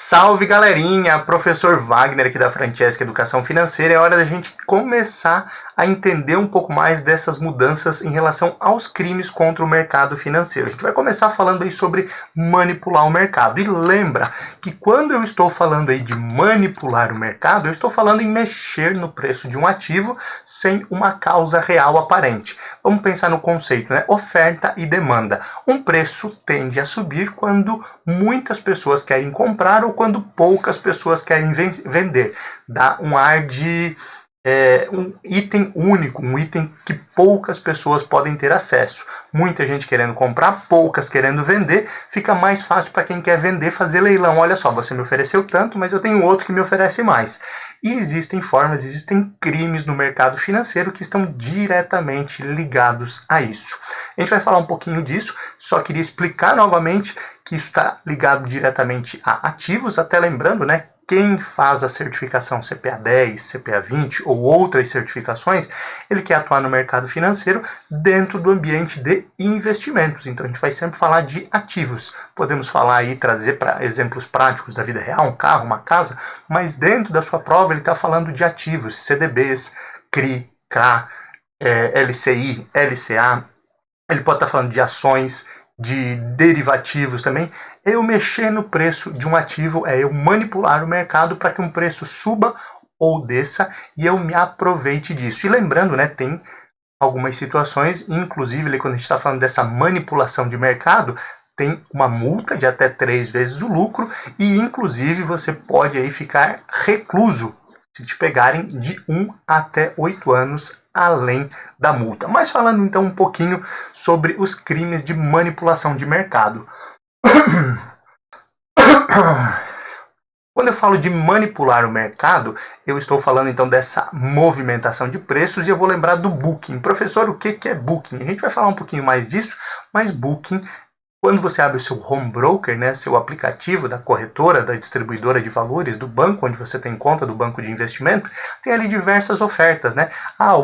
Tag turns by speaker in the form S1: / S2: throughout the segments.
S1: Salve galerinha, professor Wagner aqui da Francesca Educação Financeira. É hora da gente começar a entender um pouco mais dessas mudanças em relação aos crimes contra o mercado financeiro. A gente vai começar falando aí sobre manipular o mercado. E lembra que quando eu estou falando aí de manipular o mercado, eu estou falando em mexer no preço de um ativo sem uma causa real aparente. Vamos pensar no conceito, né? Oferta e demanda. Um preço tende a subir quando muitas pessoas querem comprar ou quando poucas pessoas querem vender. Dá um ar de um item único, um item que poucas pessoas podem ter acesso. Muita gente querendo comprar, poucas querendo vender, fica mais fácil para quem quer vender fazer leilão. Olha só, você me ofereceu tanto, mas eu tenho outro que me oferece mais. E existem formas, existem crimes no mercado financeiro que estão diretamente ligados a isso. A gente vai falar um pouquinho disso, só queria explicar novamente que isso está ligado diretamente a ativos, até lembrando, né? Quem faz a certificação CPA 10, CPA 20 ou outras certificações, ele quer atuar no mercado financeiro dentro do ambiente de investimentos. Então a gente vai sempre falar de ativos. Podemos falar aí, trazer para exemplos práticos da vida real, um carro, uma casa, mas dentro da sua prova ele está falando de ativos, CDBs, CRI, CRA, LCI, LCA. Ele pode estar falando de ações, de derivativos também. Eu mexer no preço de um ativo é eu manipular o mercado para que um preço suba ou desça e eu me aproveite disso. E lembrando, né, tem algumas situações, inclusive quando a gente está falando dessa manipulação de mercado, tem uma multa de até 3 vezes o lucro e inclusive você pode aí ficar recluso se te pegarem de 1 até 8 anos além da multa. Mas falando então um pouquinho sobre os crimes de manipulação de mercado. Quando eu falo de manipular o mercado, eu estou falando então dessa movimentação de preços e eu vou lembrar do Booking. Professor, o que é Booking? A gente vai falar um pouquinho mais disso, mas Booking, quando você abre o seu home broker, né, seu aplicativo da corretora, da distribuidora de valores, do banco onde você tem conta, do banco de investimento, tem ali diversas ofertas, né?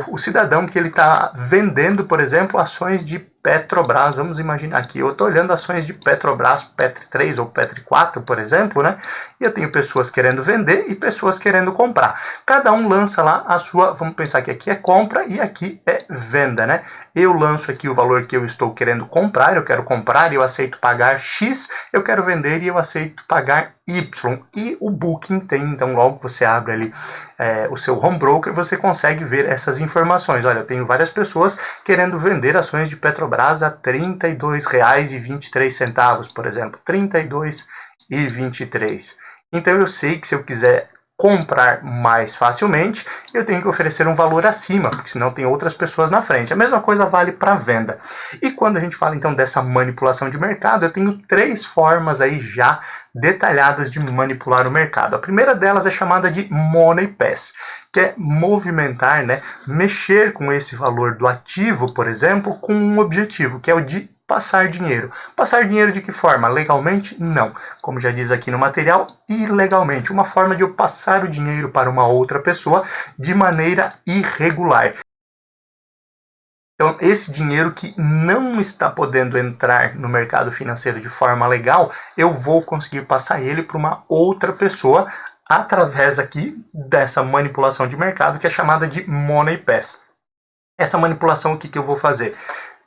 S1: O cidadão que ele está vendendo, por exemplo, ações de Petrobras, vamos imaginar aqui, eu estou olhando ações de Petrobras, Petri 3 ou Petri 4, por exemplo, né? E eu tenho pessoas querendo vender e pessoas querendo comprar. Cada um lança lá a sua, vamos pensar que aqui é compra e aqui é venda, né? Eu lanço aqui o valor que eu estou querendo comprar, eu quero comprar e eu aceito pagar X, eu quero vender e eu aceito pagar Y. E o Booking tem, então logo que você abre ali o seu home broker, você consegue ver essas informações. Olha, eu tenho várias pessoas querendo vender ações de Petrobras a R$ 32,23, por exemplo, R$ 32,23. Então eu sei que se eu quiser comprar mais facilmente, eu tenho que oferecer um valor acima, porque senão tem outras pessoas na frente. A mesma coisa vale para venda. E quando a gente fala então dessa manipulação de mercado, eu tenho 3 formas aí já detalhadas de manipular o mercado. A primeira delas é chamada de Money Pass, que é movimentar, né, mexer com esse valor do ativo, por exemplo, com um objetivo, que é o de passar dinheiro. Passar dinheiro de que forma? Legalmente? Não. Como já diz aqui no material, ilegalmente. Uma forma de eu passar o dinheiro para uma outra pessoa de maneira irregular. Então, esse dinheiro que não está podendo entrar no mercado financeiro de forma legal, eu vou conseguir passar ele para uma outra pessoa através aqui dessa manipulação de mercado que é chamada de Money Pass. Essa manipulação, o que eu vou fazer?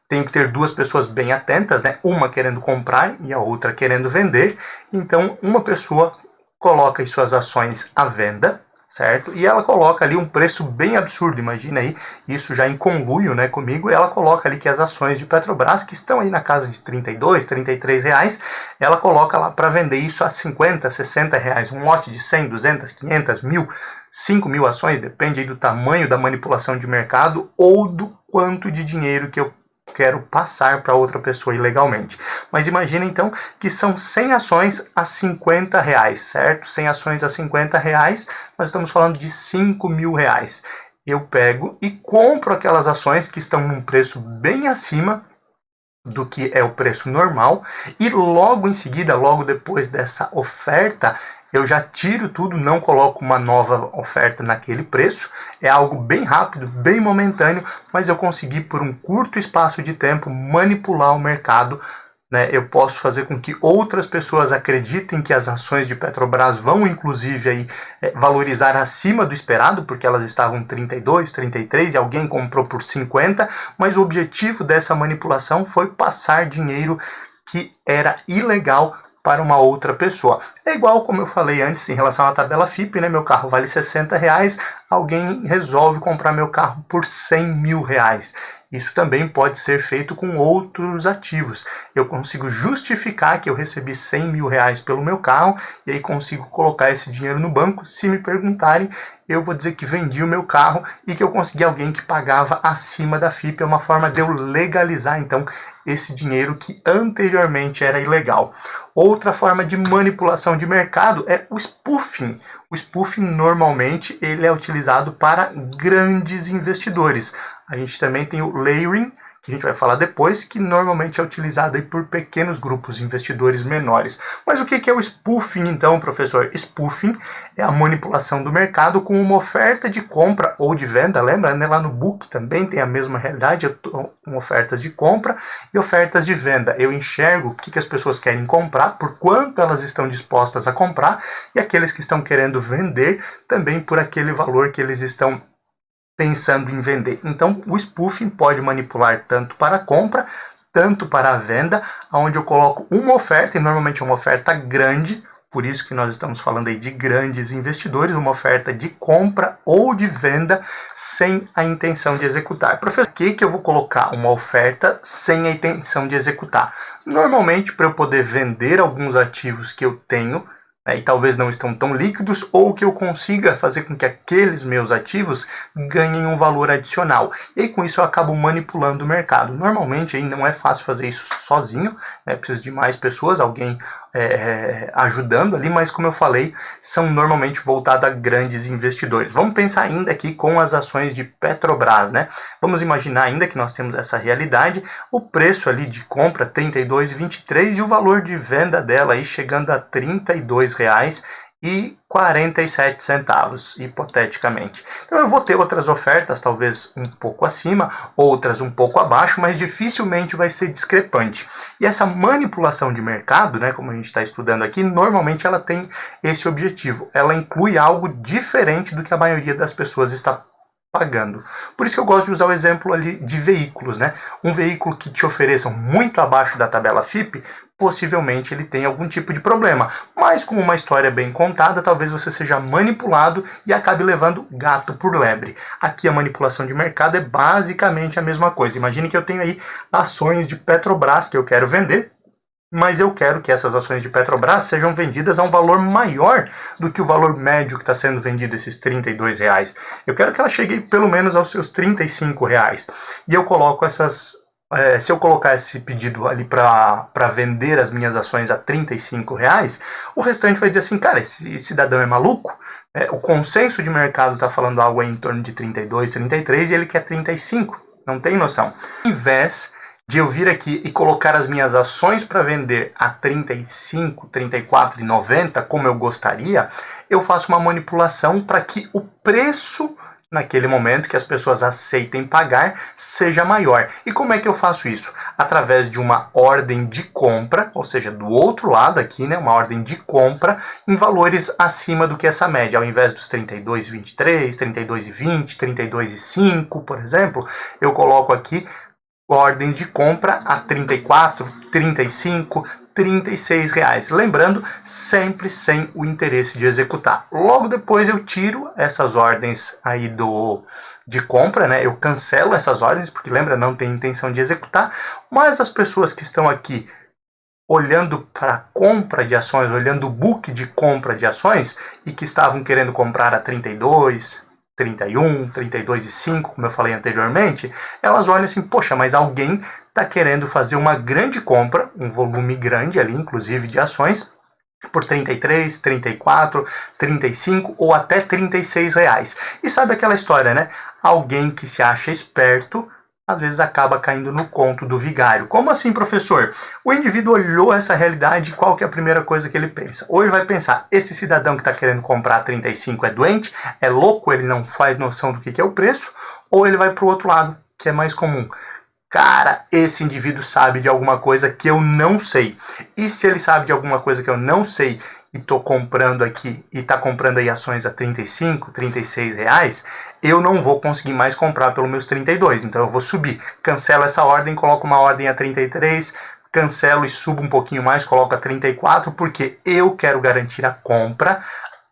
S1: Tenho que ter 2 pessoas bem atentas, né? Uma querendo comprar e a outra querendo vender. Então, uma pessoa coloca as suas ações à venda, certo? E ela coloca ali um preço bem absurdo, imagina aí, isso já em conluio, né, comigo, ela coloca ali que as ações de Petrobras, que estão aí na casa de 32, 33 reais, ela coloca lá para vender isso a 50, 60 reais, um lote de 100, 200, 500, 1000, 5.000 ações, depende aí do tamanho da manipulação de mercado ou do quanto de dinheiro que eu quero passar para outra pessoa ilegalmente. Mas imagina então que são 100 ações a 50 reais, certo? 100 ações a 50 reais, nós estamos falando de 5.000 reais. Eu pego e compro aquelas ações que estão num preço bem acima do que é o preço normal e logo em seguida, logo depois dessa oferta, eu já tiro tudo, não coloco uma nova oferta naquele preço, é algo bem rápido, bem momentâneo, mas eu consegui por um curto espaço de tempo manipular o mercado né? Eu posso fazer com que outras pessoas acreditem que as ações de Petrobras vão, inclusive, aí, valorizar acima do esperado, porque elas estavam 32, 33 e alguém comprou por 50, mas o objetivo dessa manipulação foi passar dinheiro que era ilegal para uma outra pessoa. É igual como eu falei antes em relação à tabela FIPE, né? Meu carro vale R$60, alguém resolve comprar meu carro por R$100.000. Isso também pode ser feito com outros ativos. Eu consigo justificar que eu recebi R$100.000 pelo meu carro e aí consigo colocar esse dinheiro no banco. Se me perguntarem, eu vou dizer que vendi o meu carro e que eu consegui alguém que pagava acima da FIPE. É uma forma de eu legalizar, então, esse dinheiro que anteriormente era ilegal. Outra forma de manipulação de mercado é o spoofing. O spoofing normalmente ele é utilizado para grandes investidores. A gente também tem o layering, que a gente vai falar depois, que normalmente é utilizado aí por pequenos grupos de investidores menores. Mas o que é o spoofing então, professor? Spoofing é a manipulação do mercado com uma oferta de compra ou de venda, lembra? Né? Lá no book também tem a mesma realidade, com ofertas de compra e ofertas de venda. Eu enxergo o que as pessoas querem comprar, por quanto elas estão dispostas a comprar, e aqueles que estão querendo vender também por aquele valor que eles estão pensando em vender. Então, o spoofing pode manipular tanto para a compra, tanto para a venda, onde eu coloco uma oferta, e normalmente é uma oferta grande, por isso que nós estamos falando aí de grandes investidores, uma oferta de compra ou de venda sem a intenção de executar. Professor, por que eu vou colocar uma oferta sem a intenção de executar? Normalmente, para eu poder vender alguns ativos que eu tenho, e talvez não estão tão líquidos, ou que eu consiga fazer com que aqueles meus ativos ganhem um valor adicional. E aí, com isso eu acabo manipulando o mercado. Normalmente aí não é fácil fazer isso sozinho, né? Precisa de mais pessoas, alguém ajudando ali, mas como eu falei, são normalmente voltados a grandes investidores. Vamos pensar ainda aqui com as ações de Petrobras, né? Vamos imaginar ainda que nós temos essa realidade, o preço ali de compra R$ 32,23 e o valor de venda dela aí chegando a R$ 32,47, hipoteticamente. Então eu vou ter outras ofertas, talvez um pouco acima, outras um pouco abaixo, mas dificilmente vai ser discrepante. E essa manipulação de mercado, né, como a gente está estudando aqui, normalmente ela tem esse objetivo. Ela inclui algo diferente do que a maioria das pessoas está pagando. Por isso que eu gosto de usar o exemplo ali de veículos, né? Um veículo que te ofereçam muito abaixo da tabela FIPE, possivelmente ele tem algum tipo de problema. Mas com uma história bem contada, talvez você seja manipulado e acabe levando gato por lebre. Aqui a manipulação de mercado é basicamente a mesma coisa. Imagine que eu tenho aí ações de Petrobras que eu quero vender, mas eu quero que essas ações de Petrobras sejam vendidas a um valor maior do que o valor médio que está sendo vendido, esses R$ 32. Eu quero que ela chegue pelo menos aos seus R$ 35. E eu coloco se eu colocar esse pedido ali para vender as minhas ações a R$ 35, o restante vai dizer assim, cara, esse cidadão é maluco? O consenso de mercado está falando algo em torno de 32, 33 e ele quer 35. Não tem noção. Ao invés de eu vir aqui e colocar as minhas ações para vender a 35, 34,90, como eu gostaria, eu faço uma manipulação para que o preço naquele momento que as pessoas aceitem pagar seja maior. E como é que eu faço isso? Através de uma ordem de compra, ou seja, do outro lado aqui, né, uma ordem de compra em valores acima do que essa média. Ao invés dos 32,23, 32,20, 32,5, por exemplo, eu coloco aqui ordens de compra a 34, 35, 36 reais. Lembrando, sempre sem o interesse de executar. Logo depois eu tiro essas ordens aí de compra, né? Eu cancelo essas ordens, porque lembra, não tem intenção de executar, mas as pessoas que estão aqui olhando para a compra de ações, olhando o book de compra de ações e que estavam querendo comprar a 32, 31, 32,5, como eu falei anteriormente, elas olham assim, poxa, mas alguém está querendo fazer uma grande compra, um volume grande ali, inclusive de ações, por 33, 34, 35 ou até 36 reais. E sabe aquela história, né? Alguém que se acha esperto às vezes acaba caindo no conto do vigário. Como assim, professor? O indivíduo olhou essa realidade e qual que é a primeira coisa que ele pensa? Ou ele vai pensar, esse cidadão que está querendo comprar 35 é doente, é louco, ele não faz noção do que é o preço, ou ele vai para o outro lado, que é mais comum. cara, esse indivíduo sabe de alguma coisa que eu não sei. E se ele sabe de alguma coisa que eu não sei e estou comprando aqui e está comprando aí ações a 35, 36 reais, eu não vou conseguir mais comprar pelos meus 32. Então eu vou subir, cancelo essa ordem, coloco uma ordem a 33, cancelo e subo um pouquinho mais, coloco a 34, porque eu quero garantir a compra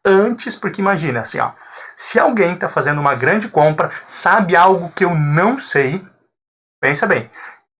S1: antes, porque imagina assim, ó, se alguém está fazendo uma grande compra, sabe algo que eu não sei, pensa bem,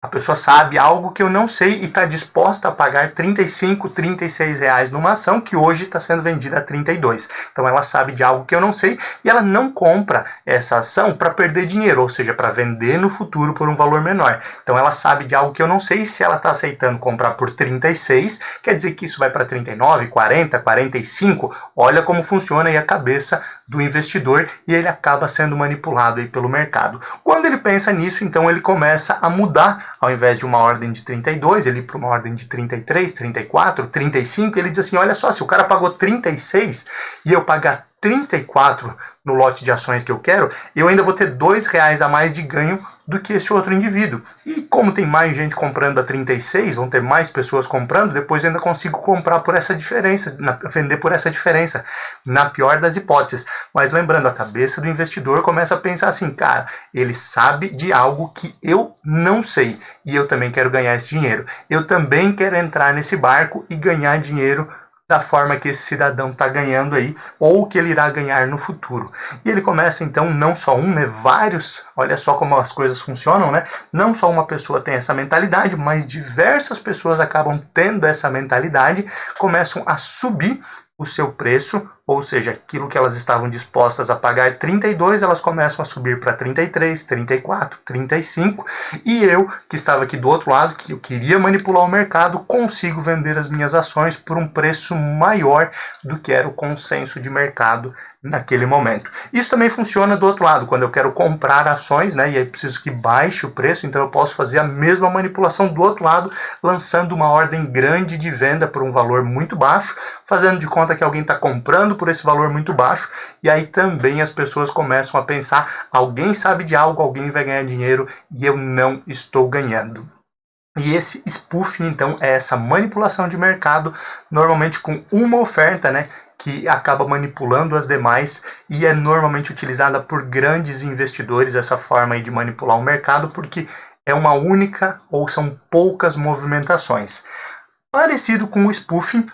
S1: a pessoa sabe algo que eu não sei e está disposta a pagar 35, 36 reais numa ação que hoje está sendo vendida a 32. Então ela sabe de algo que eu não sei e ela não compra essa ação para perder dinheiro, ou seja, para vender no futuro por um valor menor. Então ela sabe de algo que eu não sei e se ela está aceitando comprar por 36, quer dizer que isso vai para 39, 40, 45. Olha como funciona aí a cabeça do investidor e ele acaba sendo manipulado aí pelo mercado. Quando ele pensa nisso, então ele começa a mudar. Ao invés de uma ordem de 32, ele ir para uma ordem de 33, 34, 35, ele diz assim, olha só, se o cara pagou 36 e eu pagar 34 no lote de ações que eu quero, eu ainda vou ter R$2 a mais de ganho do que esse outro indivíduo. E como tem mais gente comprando a 36, vão ter mais pessoas comprando, depois eu ainda consigo comprar por essa diferença, vender por essa diferença, na pior das hipóteses. Mas lembrando, a cabeça do investidor começa a pensar assim, cara, ele sabe de algo que eu não sei, e eu também quero ganhar esse dinheiro. Eu também quero entrar nesse barco e ganhar dinheiro da forma que esse cidadão está ganhando aí, ou que ele irá ganhar no futuro. E ele começa então, não só um, né, vários, olha só como as coisas funcionam, né? Não só uma pessoa tem essa mentalidade, mas diversas pessoas acabam tendo essa mentalidade, começam a subir o seu preço, ou seja, aquilo que elas estavam dispostas a pagar 32, elas começam a subir para 33, 34, 35, e eu, que estava aqui do outro lado, que eu queria manipular o mercado, consigo vender as minhas ações por um preço maior do que era o consenso de mercado naquele momento. Isso também funciona do outro lado, quando eu quero comprar ações, né, e aí preciso que baixe o preço, então eu posso fazer a mesma manipulação do outro lado, lançando uma ordem grande de venda por um valor muito baixo, fazendo de conta que alguém está comprando por esse valor muito baixo, e aí também as pessoas começam a pensar, alguém sabe de algo, alguém vai ganhar dinheiro e eu não estou ganhando. E esse spoofing, então, é essa manipulação de mercado, normalmente com uma oferta, né, que acaba manipulando as demais e é normalmente utilizada por grandes investidores, essa forma aí de manipular o mercado, porque é uma única ou são poucas movimentações. Parecido com o spoofing,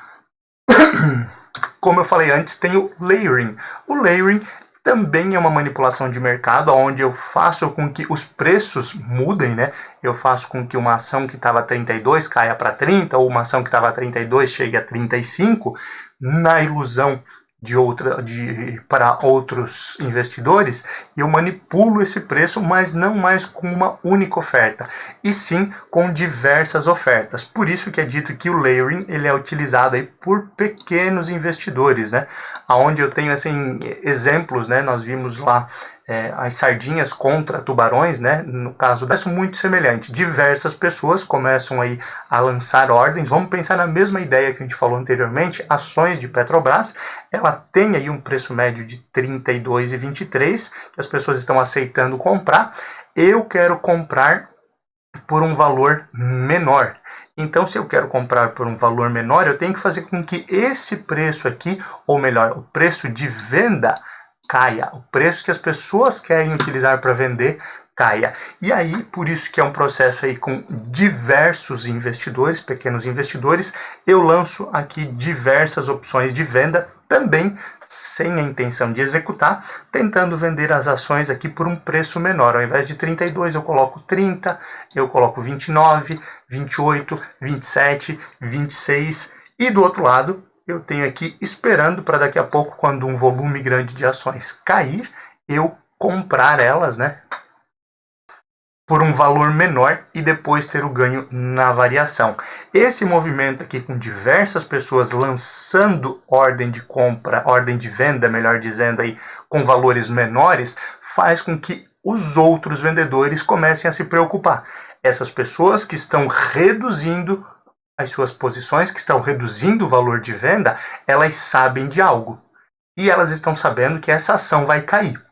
S1: como eu falei antes, tem o layering. O layering também é uma manipulação de mercado, onde eu faço com que os preços mudem, né? Eu faço com que uma ação que estava a 32 caia para 30, ou uma ação que estava a 32 chegue a 35, na ilusão para outros investidores, eu manipulo esse preço, mas não mais com uma única oferta, e sim com diversas ofertas. Por isso que é dito que o layering ele é utilizado aí por pequenos investidores, né? Onde eu tenho assim exemplos, né? Nós vimos lá as sardinhas contra tubarões, né? No caso, é muito semelhante. Diversas pessoas começam aí a lançar ordens. Vamos pensar na mesma ideia que a gente falou anteriormente, ações de Petrobras. Ela tem aí um preço médio de R$ 32,23, que as pessoas estão aceitando comprar. Eu quero comprar por um valor menor. Então, se eu quero comprar por um valor menor, eu tenho que fazer com que esse preço aqui, ou melhor, o preço de venda caia, o preço que as pessoas querem utilizar para vender caia. E aí, por isso que é um processo aí com diversos investidores, pequenos investidores, eu lanço aqui diversas opções de venda, também sem a intenção de executar, tentando vender as ações aqui por um preço menor. Ao invés de 32, eu coloco 30, eu coloco 29, 28, 27, 26, e do outro lado, eu tenho aqui esperando para daqui a pouco, quando um volume grande de ações cair, eu comprar elas, né, por um valor menor e depois ter o ganho na variação. Esse movimento aqui com diversas pessoas lançando ordem de compra, ordem de venda, melhor dizendo aí, com valores menores, faz com que os outros vendedores comecem a se preocupar. Essas pessoas que estão reduzindo as suas posições, que estão reduzindo o valor de venda, elas sabem de algo. E elas estão sabendo que essa ação vai cair.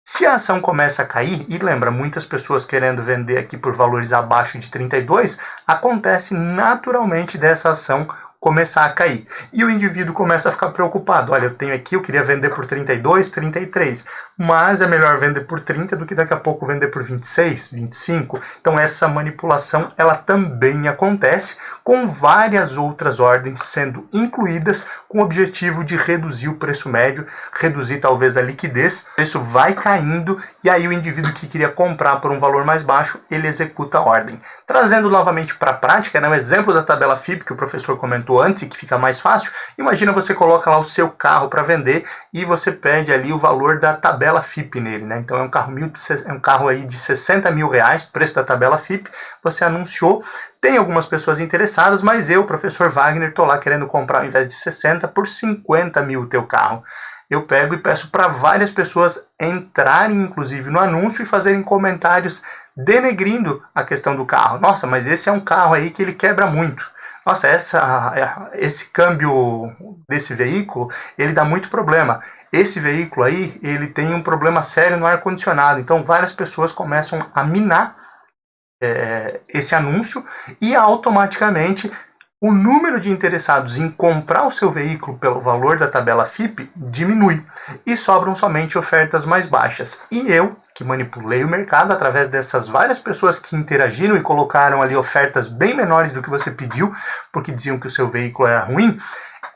S1: Se a ação começa a cair, e lembra, muitas pessoas querendo vender aqui por valores abaixo de 32, acontece naturalmente dessa ação começar a cair. E o indivíduo começa a ficar preocupado. Olha, eu queria vender por 32, 33, mas é melhor vender por 30 do que daqui a pouco vender por 26, 25. Então essa manipulação, ela também acontece com várias outras ordens sendo incluídas com o objetivo de reduzir o preço médio, reduzir talvez a liquidez. O preço vai caindo e aí o indivíduo que queria comprar por um valor mais baixo, ele executa a ordem. Trazendo novamente para a prática, né, o exemplo da tabela FIB que o professor comentou antes e que fica mais fácil, imagina você coloca lá o seu carro para vender e você pede ali o valor da tabela FIP nele, né? Então é um carro aí de 60 mil reais, preço da tabela FIP, você anunciou, tem algumas pessoas interessadas, mas eu, professor Wagner, estou lá querendo comprar ao invés de 60 por 50 mil o teu carro. Eu pego e peço para várias pessoas entrarem, inclusive, no anúncio e fazerem comentários denegrindo a questão do carro. Nossa, mas esse é um carro aí que ele quebra muito. Nossa, esse câmbio desse veículo, ele dá muito problema. Esse veículo aí, ele tem um problema sério no ar-condicionado. Então, várias pessoas começam a minar esse anúncio e automaticamente o número de interessados em comprar o seu veículo pelo valor da tabela FIP diminui e sobram somente ofertas mais baixas. E eu, que manipulei o mercado através dessas várias pessoas que interagiram e colocaram ali ofertas bem menores do que você pediu, porque diziam que o seu veículo era ruim,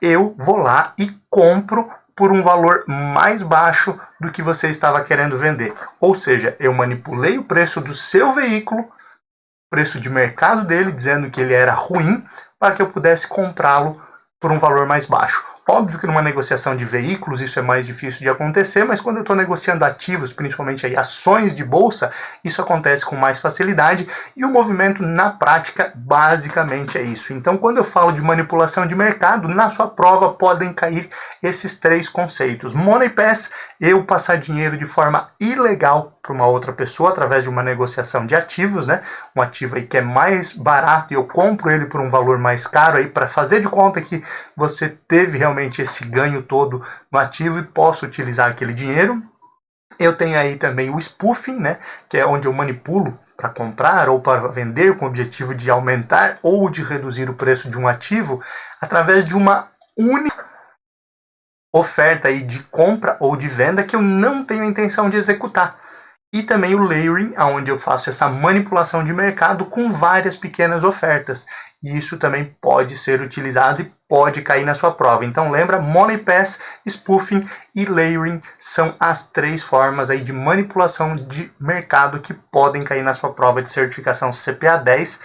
S1: eu vou lá e compro por um valor mais baixo do que você estava querendo vender. Ou seja, eu manipulei o preço do seu veículo, preço de mercado dele, dizendo que ele era ruim, para que eu pudesse comprá-lo por um valor mais baixo. Óbvio que numa negociação de veículos isso é mais difícil de acontecer, mas quando eu estou negociando ativos, principalmente aí ações de bolsa, isso acontece com mais facilidade e o movimento na prática basicamente é isso. Então quando eu falo de manipulação de mercado, na sua prova podem cair esses três conceitos. Money Pass, eu passar dinheiro de forma ilegal para uma outra pessoa através de uma negociação de ativos, né? Um ativo aí que é mais barato e eu compro ele por um valor mais caro aí para fazer de conta que você teve realmente esse ganho todo no ativo e posso utilizar aquele dinheiro. Eu tenho aí também o spoofing, né? Que é onde eu manipulo para comprar ou para vender com o objetivo de aumentar ou de reduzir o preço de um ativo através de uma única oferta aí de compra ou de venda que eu não tenho a intenção de executar. E também o layering, onde eu faço essa manipulação de mercado com várias pequenas ofertas. E isso também pode ser utilizado e pode cair na sua prova. Então lembra, Money Pass, Spoofing e Layering são as três formas aí de manipulação de mercado que podem cair na sua prova de certificação CPA 10,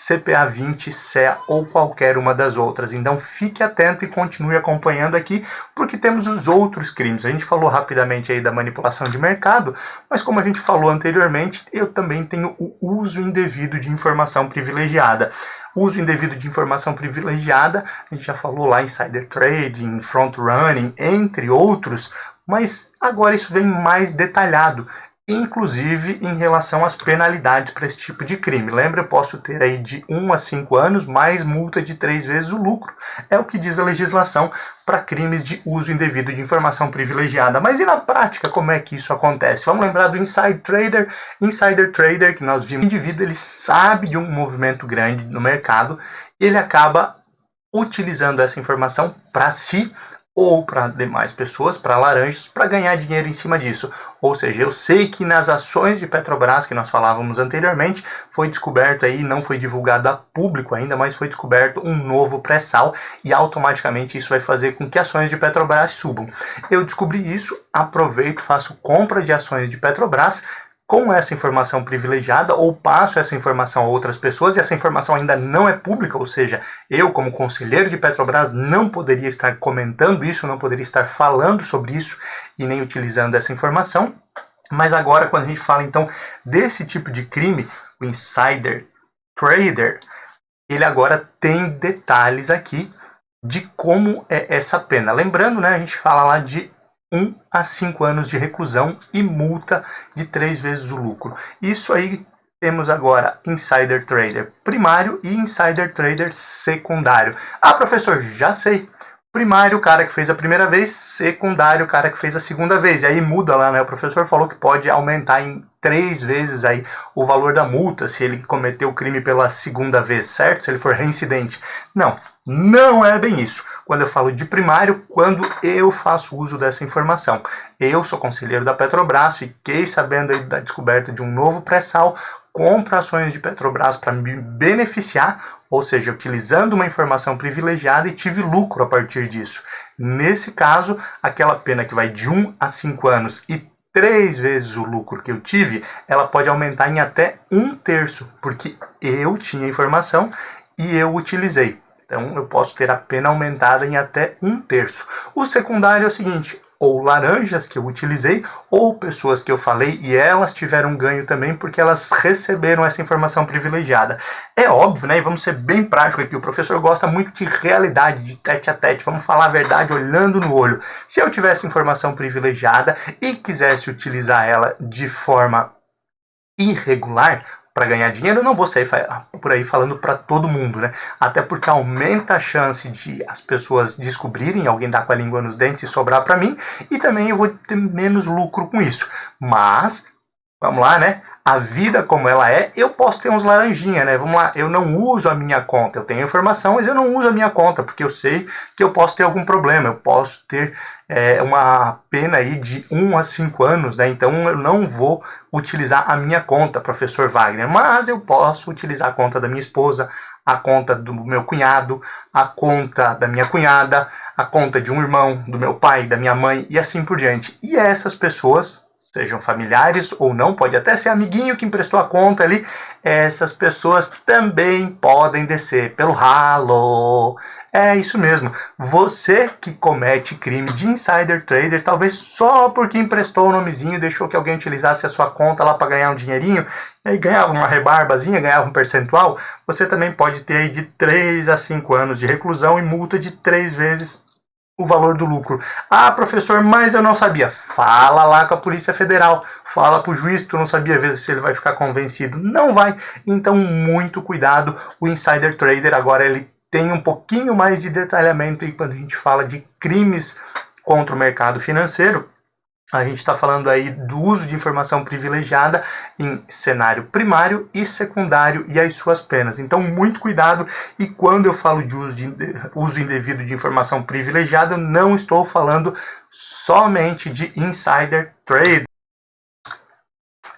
S1: CPA 20, CEA ou qualquer uma das outras. Então fique atento e continue acompanhando aqui, porque temos os outros crimes. A gente falou rapidamente aí da manipulação de mercado, mas como a gente falou anteriormente, eu também tenho o uso indevido de informação privilegiada. Uso indevido de informação privilegiada, a gente já falou lá, insider trading, front running, entre outros, mas agora isso vem mais detalhado, inclusive em relação às penalidades para esse tipo de crime. Lembra, eu posso ter aí de 1 a 5 anos, mais multa de 3 vezes o lucro. É o que diz a legislação para crimes de uso indevido de informação privilegiada. Mas e na prática, como é que isso acontece? Vamos lembrar do insider trader, que nós vimos. O indivíduo, ele sabe de um movimento grande no mercado, ele acaba utilizando essa informação para si ou para demais pessoas, para laranjas, para ganhar dinheiro em cima disso. Ou seja, eu sei que nas ações de Petrobras, que nós falávamos anteriormente, foi descoberto aí, não foi divulgado a público ainda, mas foi descoberto um novo pré-sal e automaticamente isso vai fazer com que ações de Petrobras subam. Eu descobri isso, aproveito, faço compra de ações de Petrobras, com essa informação privilegiada ou passo essa informação a outras pessoas e essa informação ainda não é pública, ou seja, eu como conselheiro de Petrobras não poderia estar comentando isso, não poderia estar falando sobre isso e nem utilizando essa informação. Mas agora, quando a gente fala então desse tipo de crime, o insider trader, ele agora tem detalhes aqui de como é essa pena. Lembrando, né, a gente fala lá de 1 a 5 anos de reclusão e multa de 3 vezes o lucro. Isso aí temos agora insider trader primário e insider trader secundário. Ah, professor, já sei. Primário, o cara que fez a primeira vez, secundário, o cara que fez a segunda vez. E aí muda lá, né? O professor falou que pode aumentar em 3 vezes aí o valor da multa se ele cometeu o crime pela segunda vez, certo? Se ele for reincidente. Não, não é bem isso. Quando eu falo de primário, quando eu faço uso dessa informação. Eu sou conselheiro da Petrobras, fiquei sabendo aí da descoberta de um novo pré-sal, compro ações de Petrobras para me beneficiar, ou seja, utilizando uma informação privilegiada e tive lucro a partir disso. Nesse caso, aquela pena que vai de 1 a 5 anos e 3 vezes o lucro que eu tive, ela pode aumentar em até 1/3, porque eu tinha informação e eu utilizei. Então, eu posso ter a pena aumentada em até 1/3. O secundário é o seguinte: ou laranjas que eu utilizei, ou pessoas que eu falei e elas tiveram ganho também porque elas receberam essa informação privilegiada. É óbvio, né? E vamos ser bem práticos aqui. O professor gosta muito de realidade, de tete a tete. Vamos falar a verdade olhando no olho. Se eu tivesse informação privilegiada e quisesse utilizar ela de forma irregular para ganhar dinheiro, eu não vou sair por aí falando para todo mundo, né? Até porque aumenta a chance de as pessoas descobrirem, alguém dar com a língua nos dentes e sobrar para mim, e também eu vou ter menos lucro com isso. Mas vamos lá, né? A vida como ela é, eu posso ter uns laranjinha, né? Vamos lá, eu não uso a minha conta. Eu tenho informação, mas eu não uso a minha conta, porque eu sei que eu posso ter algum problema. Eu posso ter uma pena aí de 1 a 5 anos, né? Então eu não vou utilizar a minha conta, professor Wagner. Mas eu posso utilizar a conta da minha esposa, a conta do meu cunhado, a conta da minha cunhada, a conta de um irmão, do meu pai, da minha mãe e assim por diante. E essas pessoas, sejam familiares ou não, pode até ser amiguinho que emprestou a conta ali, essas pessoas também podem descer pelo ralo. É isso mesmo, você que comete crime de insider trader, talvez só porque emprestou o nomezinho, deixou que alguém utilizasse a sua conta lá para ganhar um dinheirinho, e aí ganhava uma rebarbazinha, ganhava um percentual, você também pode ter aí de 3 a 5 anos de reclusão e multa de 3 vezes o valor do lucro. Ah, professor, mas eu não sabia. Fala lá com a Polícia Federal. Fala pro juiz, tu não sabia ver se ele vai ficar convencido. Não vai. Então, muito cuidado. O insider trader agora ele tem um pouquinho mais de detalhamento aí quando a gente fala de crimes contra o mercado financeiro. A gente está falando aí do uso de informação privilegiada em cenário primário e secundário e as suas penas. Então, muito cuidado. E quando eu falo de uso indevido de informação privilegiada, eu não estou falando somente de insider trading.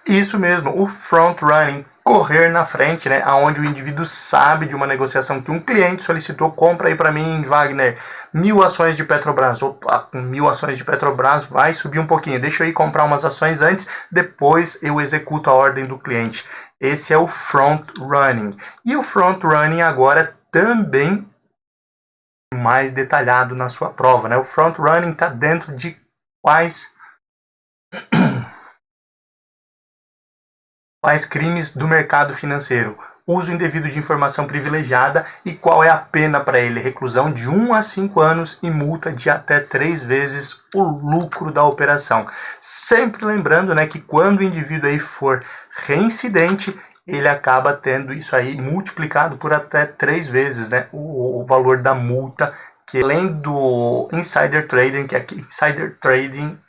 S1: Isso mesmo, o front running, correr na frente, né, aonde o indivíduo sabe de uma negociação que um cliente solicitou, compra aí para mim, Wagner, 1000 ações de Petrobras. Opa, 1000 ações de Petrobras vai subir um pouquinho, deixa eu ir comprar umas ações antes, depois eu executo a ordem do cliente. Esse é o front running. E o front running agora também mais detalhado na sua prova, né? O front running está dentro de quais crimes do mercado financeiro, uso indevido de informação privilegiada e qual é a pena para ele, reclusão de 1 a 5 anos e multa de até 3 vezes o lucro da operação. Sempre lembrando, né, que quando o indivíduo aí for reincidente, ele acaba tendo isso aí multiplicado por até 3 vezes, né, o valor da multa, que além do insider trading,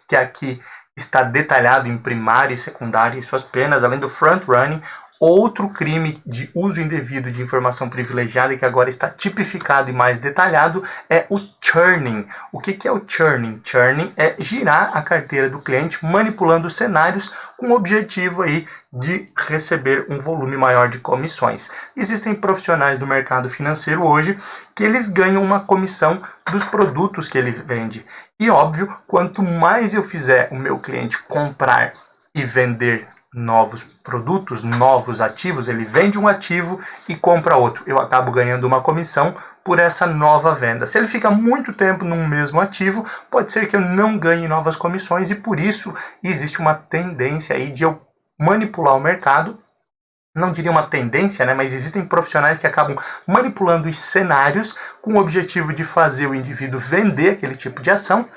S1: que aqui está detalhado em primário e secundário e suas penas, além do front running. Outro crime de uso indevido de informação privilegiada que agora está tipificado e mais detalhado é o churning. O que é o churning? Churning é girar a carteira do cliente manipulando cenários com o objetivo aí de receber um volume maior de comissões. Existem profissionais do mercado financeiro hoje que eles ganham uma comissão dos produtos que ele vende. E óbvio, quanto mais eu fizer o meu cliente comprar e vender novos produtos, novos ativos, ele vende um ativo e compra outro. Eu acabo ganhando uma comissão por essa nova venda. Se ele fica muito tempo num mesmo ativo, pode ser que eu não ganhe novas comissões e por isso existe uma tendência aí de eu manipular o mercado. Não diria uma tendência, né, mas existem profissionais que acabam manipulando os cenários com o objetivo de fazer o indivíduo vender aquele tipo de ação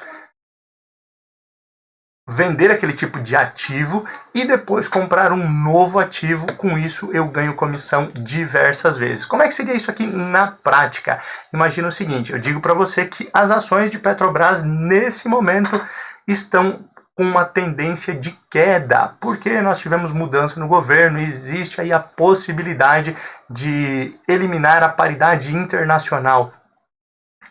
S1: vender aquele tipo de ativo e depois comprar um novo ativo. Com isso eu ganho comissão diversas vezes. Como é que seria isso aqui na prática? Imagina o seguinte, eu digo para você que as ações de Petrobras nesse momento estão com uma tendência de queda, porque nós tivemos mudança no governo e existe aí a possibilidade de eliminar a paridade internacional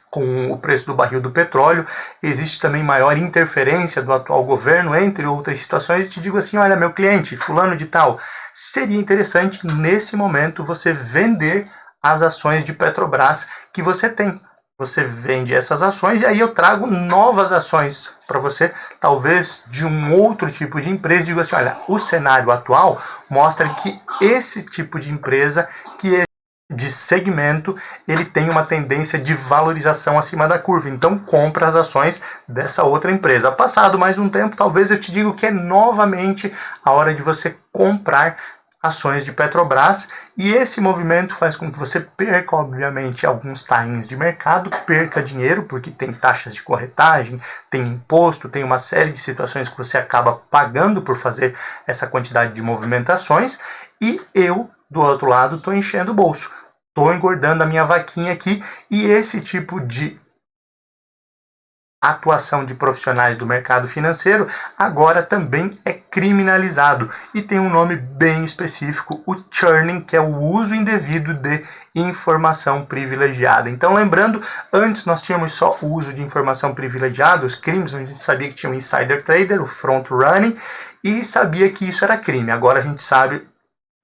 S1: com o preço do barril do petróleo. Existe também maior interferência do atual governo, entre outras situações. Te digo assim, olha, meu cliente, fulano de tal, seria interessante nesse momento você vender as ações de Petrobras que você tem. Você vende essas ações e aí eu trago novas ações para você, talvez de um outro tipo de empresa. Digo assim, olha, o cenário atual mostra que esse tipo de empresa, que é de segmento, ele tem uma tendência de valorização acima da curva. Então compra as ações dessa outra empresa. Passado mais um tempo, talvez eu te diga que é novamente a hora de você comprar ações de Petrobras, e esse movimento faz com que você perca, obviamente, alguns timings de mercado, perca dinheiro, porque tem taxas de corretagem, tem imposto, tem uma série de situações que você acaba pagando por fazer essa quantidade de movimentações, e eu, do outro lado, estou enchendo o bolso, estou engordando a minha vaquinha aqui, e esse tipo de atuação de profissionais do mercado financeiro agora também é criminalizado e tem um nome bem específico, o churning, que é o uso indevido de informação privilegiada. Então, lembrando, antes nós tínhamos só o uso de informação privilegiada, os crimes, onde a gente sabia que tinha o insider trader, o front running, e sabia que isso era crime. Agora a gente sabe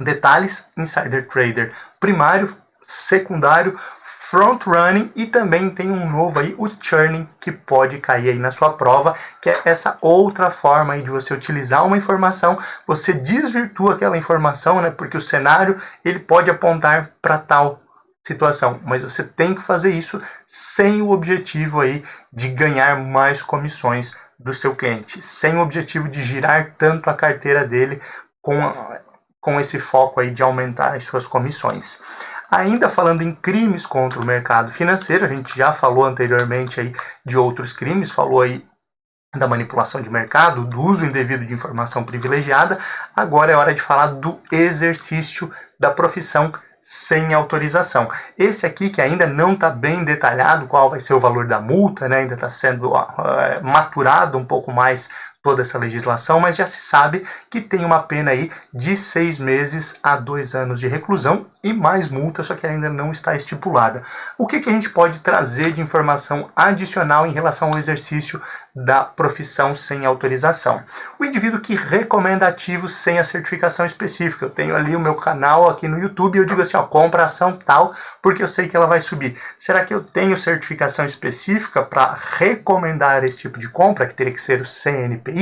S1: detalhes: insider trader primário, secundário, front running, e também tem um novo aí, o churning, que pode cair aí na sua prova, que é essa outra forma aí de você utilizar uma informação, você desvirtua aquela informação, né? Porque o cenário ele pode apontar para tal situação, mas você tem que fazer isso sem o objetivo aí de ganhar mais comissões do seu cliente, sem o objetivo de girar tanto a carteira dele com esse foco aí de aumentar as suas comissões. Ainda falando em crimes contra o mercado financeiro, a gente já falou anteriormente aí de outros crimes, falou aí da manipulação de mercado, do uso indevido de informação privilegiada. Agora é hora de falar do exercício da profissão sem autorização. Esse aqui, que ainda não está bem detalhado qual vai ser o valor da multa, né? Ainda está sendo maturado um pouco mais toda essa legislação, mas já se sabe que tem uma pena aí de 6 meses a 2 anos de reclusão e mais multa, só que ainda não está estipulada. O que a gente pode trazer de informação adicional em relação ao exercício da profissão sem autorização? O indivíduo que recomenda ativos sem a certificação específica. Eu tenho ali o meu canal aqui no YouTube e eu digo assim, ó, compra ação tal, porque eu sei que ela vai subir. Será que eu tenho certificação específica para recomendar esse tipo de compra, que teria que ser o CNPI?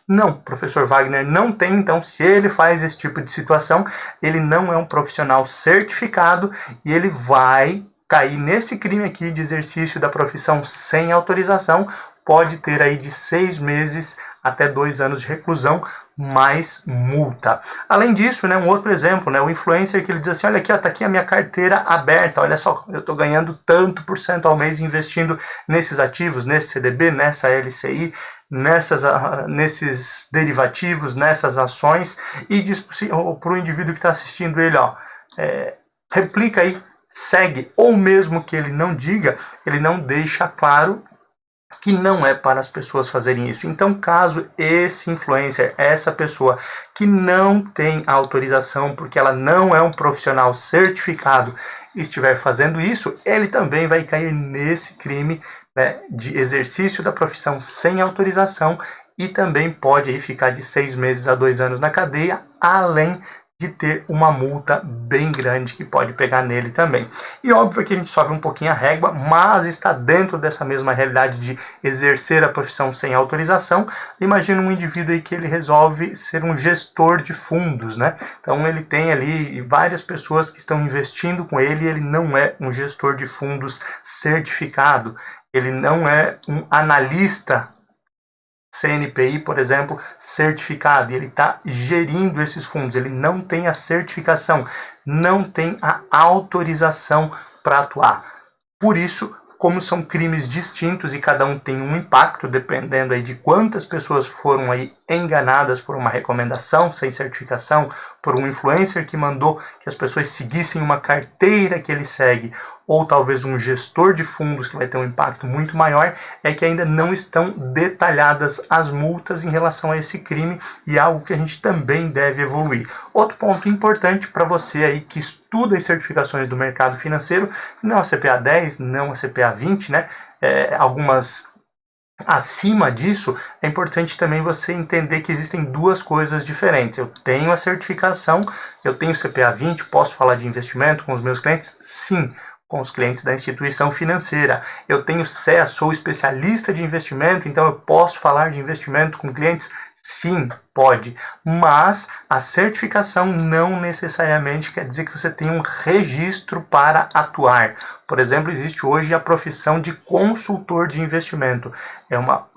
S1: Não, professor Wagner não tem. Então, se ele faz esse tipo de situação, ele não é um profissional certificado e ele vai cair nesse crime aqui de exercício da profissão sem autorização. Pode ter aí de 6 meses até 2 anos de reclusão, mais multa. Além disso, né, um outro exemplo, né, o influencer que ele diz assim, olha aqui, ó, tá aqui a minha carteira aberta, olha só, eu estou ganhando tanto por cento ao mês investindo nesses ativos, nesse CDB, nessa LCI, nesses derivativos, nessas ações, e diz para o indivíduo que está assistindo ele, ó, replica aí, segue, ou mesmo que ele não diga, ele não deixa claro que não é para as pessoas fazerem isso. Então, caso esse influencer, essa pessoa que não tem autorização, porque ela não é um profissional certificado, estiver fazendo isso, ele também vai cair nesse crime, né, de exercício da profissão sem autorização, e também pode aí ficar de 6 meses a 2 anos na cadeia, além de ter uma multa bem grande que pode pegar nele também. E óbvio que a gente sobe um pouquinho a régua, mas está dentro dessa mesma realidade de exercer a profissão sem autorização. Imagina um indivíduo aí que ele resolve ser um gestor de fundos, né? Então ele tem ali várias pessoas que estão investindo com ele e ele não é um gestor de fundos certificado, ele não é um analista CNPI, por exemplo, certificado, e ele está gerindo esses fundos, ele não tem a certificação, não tem a autorização para atuar. Por isso, como são crimes distintos e cada um tem um impacto, dependendo aí de quantas pessoas foram aí enganadas por uma recomendação sem certificação, por um influencer que mandou que as pessoas seguissem uma carteira que ele segue, ou talvez um gestor de fundos que vai ter um impacto muito maior, é que ainda não estão detalhadas as multas em relação a esse crime e é algo que a gente também deve evoluir. Outro ponto importante para você aí que estuda as certificações do mercado financeiro, não a CPA 10, não a CPA 20, né? Algumas acima disso, é importante também você entender que existem duas coisas diferentes. Eu tenho a certificação, eu tenho CPA 20, posso falar de investimento com os meus clientes? Sim, com os clientes da instituição financeira. Eu tenho CEA, sou especialista de investimento, então eu posso falar de investimento com clientes? Sim, pode. Mas a certificação não necessariamente quer dizer que você tem um registro para atuar. Por exemplo, existe hoje a profissão de consultor de investimento. É uma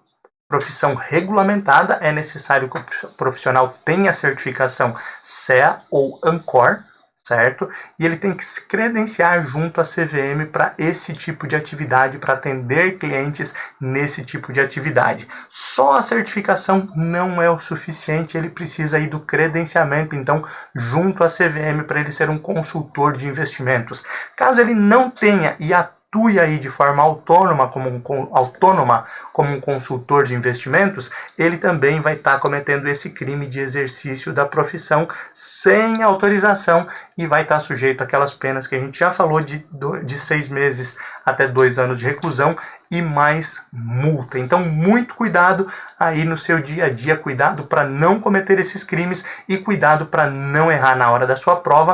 S1: profissão regulamentada, é necessário que o profissional tenha certificação CEA ou ANCOR, certo? E ele tem que se credenciar junto à CVM para esse tipo de atividade, para atender clientes nesse tipo de atividade. Só a certificação não é o suficiente, ele precisa aí do credenciamento, então, junto à CVM para ele ser um consultor de investimentos. Caso ele não tenha e atue aí de forma autônoma como um consultor de investimentos, ele também vai estar cometendo esse crime de exercício da profissão sem autorização e vai estar sujeito àquelas penas que a gente já falou de 6 meses até 2 anos de reclusão e mais multa. Então, muito cuidado aí no seu dia a dia, cuidado para não cometer esses crimes e cuidado para não errar na hora da sua prova,